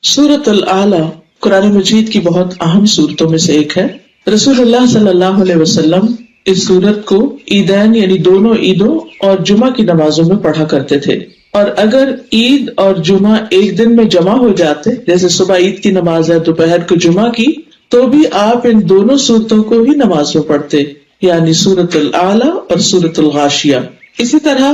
سورۃ الاعلی قرآن مجید کی بہت اہم صورتوں میں سے ایک ہے۔ رسول اللہ صلی اللہ علیہ وسلم اس سورت کو عیدین یعنی دونوں عیدوں اور جمعہ کی نمازوں میں پڑھا کرتے تھے، اور اگر عید اور جمعہ ایک دن میں جمع ہو جاتے، جیسے صبح عید کی نماز ہے، دوپہر کو جمعہ کی، تو بھی آپ ان دونوں صورتوں کو ہی نماز میں پڑھتے، یعنی سورۃ الاعلی اور سورۃ الغاشیہ۔ اسی طرح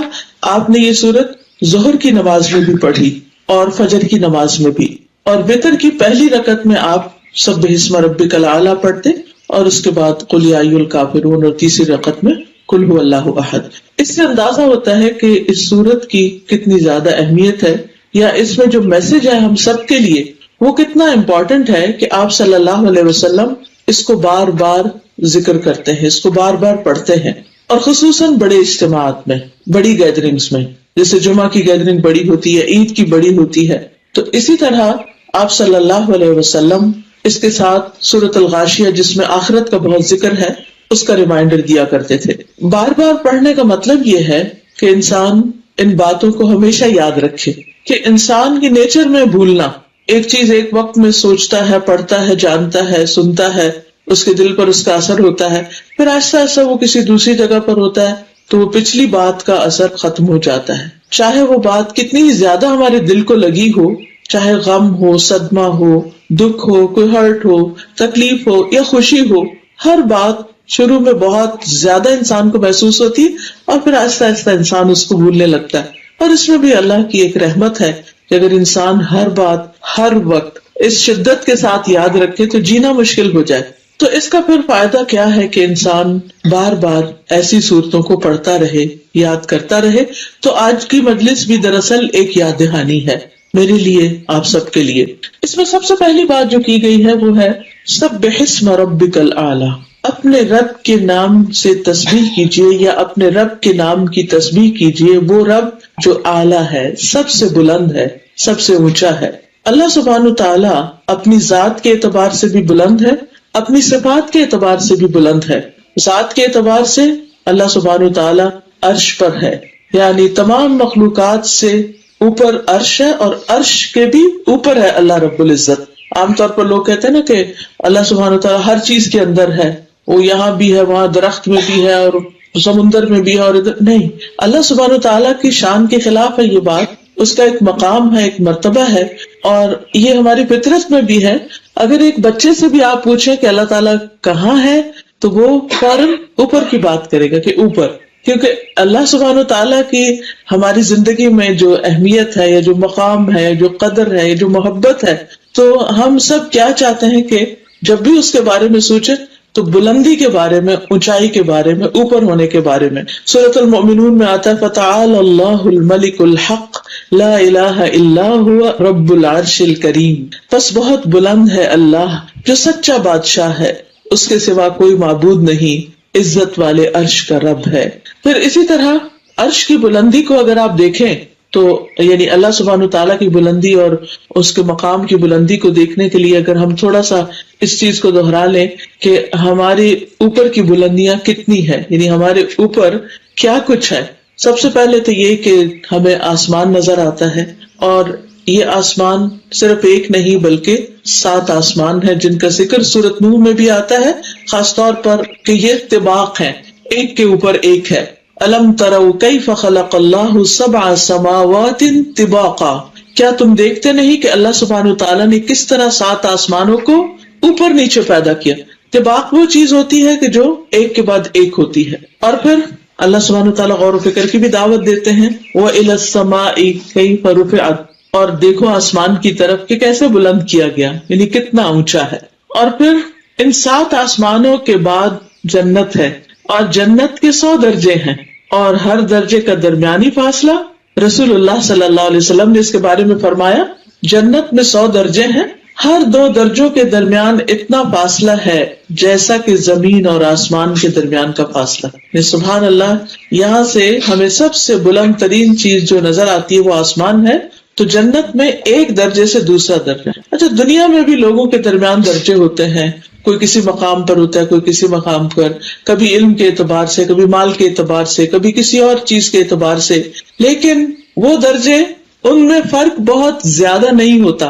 آپ نے یہ سورت ظہر کی نماز میں بھی پڑھی اور فجر کی نماز میں بھی، اور وتر کی پہلی رکعت میں آپ سبح اسم ربک الاعلی پڑھتے، اور اس کے بعد قل یا ایھا الکافرون، اور تیسری رکعت میں قل ھو اللہ احد۔ اس سے اندازہ ہوتا ہے کہ اس سورت کی کتنی زیادہ اہمیت ہے، یا اس میں جو میسج ہے ہم سب کے لیے وہ کتنا امپورٹنٹ ہے کہ آپ صلی اللہ علیہ وسلم اس کو بار بار ذکر کرتے ہیں، اس کو بار بار پڑھتے ہیں، اور خصوصاً بڑے اجتماعات میں، بڑی گیدرنگز میں، جیسے جمعہ کی گیدرنگ بڑی ہوتی ہے، عید کی بڑی ہوتی ہے۔ تو اسی طرح آپ صلی اللہ علیہ وسلم اس کے ساتھ سورۃ الغاشیہ جس میں آخرت کا بہت ذکر ہے اس کا ریمائنڈر دیا کرتے تھے۔ بار بار پڑھنے کا مطلب یہ ہے کہ انسان ان باتوں کو ہمیشہ یاد رکھے کہ انسان کی نیچر میں بھولنا، ایک چیز ایک وقت میں سوچتا ہے، پڑھتا ہے، جانتا ہے، سنتا ہے، اس کے دل پر اس کا اثر ہوتا ہے، پھر آہستہ آہستہ وہ کسی دوسری جگہ پر ہوتا ہے تو وہ پچھلی بات کا اثر ختم ہو جاتا ہے، چاہے وہ بات کتنی ہی زیادہ ہمارے دل کو لگی ہو، چاہے غم ہو، صدمہ ہو، دکھ ہو، کوئی ہرٹ ہو، تکلیف ہو یا خوشی ہو، ہر بات شروع میں بہت زیادہ انسان کو محسوس ہوتی ہے اور پھر آہستہ آہستہ انسان اس کو بھولنے لگتا ہے۔ اور اس میں بھی اللہ کی ایک رحمت ہے کہ اگر انسان ہر بات ہر وقت اس شدت کے ساتھ یاد رکھے تو جینا مشکل ہو جائے۔ تو اس کا پھر فائدہ کیا ہے کہ انسان بار بار ایسی صورتوں کو پڑھتا رہے، یاد کرتا رہے۔ تو آج کی مجلس بھی دراصل ایک یاد دہانی ہے میرے لیے، آپ سب کے لیے۔ اس میں سب سے پہلی بات جو کی گئی ہے وہ ہے سبح اسم ربک الاعلی، اپنے رب کے نام سے تسبیح کیجیے، یا اپنے رب کے نام کی تسبیح کیجیے، وہ رب جو اعلیٰ ہے، سب سے بلند ہے، سب سے اونچا ہے۔ اللہ سبحانہ تعالیٰ اپنی ذات کے اعتبار سے بھی بلند ہے، اپنی صفات کے اعتبار سے بھی بلند ہے۔ ذات کے اعتبار سے اللہ سبحانہ تعالیٰ عرش پر ہے، یعنی تمام مخلوقات سے اوپر عرش ہے، اور عرش کے بھی اوپر ہے اللہ رب العزت۔ عام طور پر لوگ کہتے ہیں نا کہ اللہ سبحانہ تعالیٰ ہر چیز کے اندر ہے، وہ یہاں بھی ہے، وہاں درخت میں بھی ہے، اور سمندر میں بھی ہے، اور ادھر نہیں۔ اللہ سبحانہ تعالیٰ کی شان کے خلاف ہے یہ بات، اس کا ایک مقام ہے، ایک مرتبہ ہے، اور یہ ہماری فطرت میں بھی ہے۔ اگر ایک بچے سے بھی آپ پوچھیں کہ اللہ تعالیٰ کہاں ہے تو وہ فوراً اوپر کی بات کرے گا کہ اوپر، کیونکہ اللہ سبحانہ تعالیٰ کی ہماری زندگی میں جو اہمیت ہے، یا جو مقام ہے، جو قدر ہے، جو محبت ہے، تو ہم سب کیا چاہتے ہیں کہ جب بھی اس کے بارے میں سوچیں تو بلندی کے بارے میں، اونچائی کے بارے میں، اوپر ہونے کے بارے میں۔ سورۃ المؤمنون میں آتا ہے فَتَعَالَى اللَّهُ الْمَلِكُ الْحَقُّ لَا إِلَٰهَ إِلَّا هُوَ رَبُّ الْعَرْشِ الْكَرِيمِ، پس بہت بلند ہے اللہ جو سچا بادشاہ ہے، اس کے سوا کوئی معبود نہیں، عزت والے عرش کا رب ہے۔ پھر اسی طرح عرش کی بلندی کو اگر آپ دیکھیں تو یعنی اللہ سبحانہ تعالیٰ کی بلندی اور اس کے مقام کی بلندی کو دیکھنے کے لیے اگر ہم تھوڑا سا اس چیز کو دہرا لیں کہ ہمارے اوپر کی بلندیاں کتنی ہے، یعنی ہمارے اوپر کیا کچھ ہے۔ سب سے پہلے تو یہ کہ ہمیں آسمان نظر آتا ہے، اور یہ آسمان صرف ایک نہیں بلکہ 7 آسمان ہے جن کا ذکر سورۃ نوح میں بھی آتا ہے، خاص طور پر کہ یہ طباق ہے، ایک کے اوپر ایک ہے۔ الم تروا کیف خلق اللہ 7 سماوات طباقا، کیا تم دیکھتے نہیں کہ اللہ سبحانہ تعالیٰ نے کس طرح 7 آسمانوں کو اوپر نیچے پیدا کیا۔ طباق وہ چیز ہوتی ہے کہ جو ایک کے بعد ایک ہوتی ہے۔ اور پھر اللہ سبحانہ تعالیٰ غور و فکر کی بھی دعوت دیتے ہیں وَإِلَى السَّمَاءِ كَيْفَ رُفِعَتْ، اور دیکھو آسمان کی طرف کہ کیسے بلند کیا گیا، یعنی کتنا اونچا ہے۔ اور پھر ان 7 آسمانوں کے بعد جنت ہے، اور جنت کے 100 درجے ہیں، اور ہر درجے کا درمیانی فاصلہ، رسول اللہ صلی اللہ علیہ وسلم نے اس کے بارے میں فرمایا جنت میں 100 درجے ہیں، ہر 2 درجوں کے درمیان اتنا فاصلہ ہے جیسا کہ زمین اور آسمان کے درمیان کا فاصلہ۔ سبحان اللہ، یہاں سے ہمیں سب سے بلند ترین چیز جو نظر آتی ہے وہ آسمان ہے، تو جنت میں ایک درجے سے دوسرا درجہ۔ اچھا، دنیا میں بھی لوگوں کے درمیان درجے ہوتے ہیں، کوئی کسی مقام پر ہوتا ہے، کوئی کسی مقام پر، کبھی علم کے اعتبار سے، کبھی مال کے اعتبار سے، کبھی کسی اور چیز کے اعتبار سے، لیکن وہ درجے ان میں فرق بہت زیادہ نہیں ہوتا۔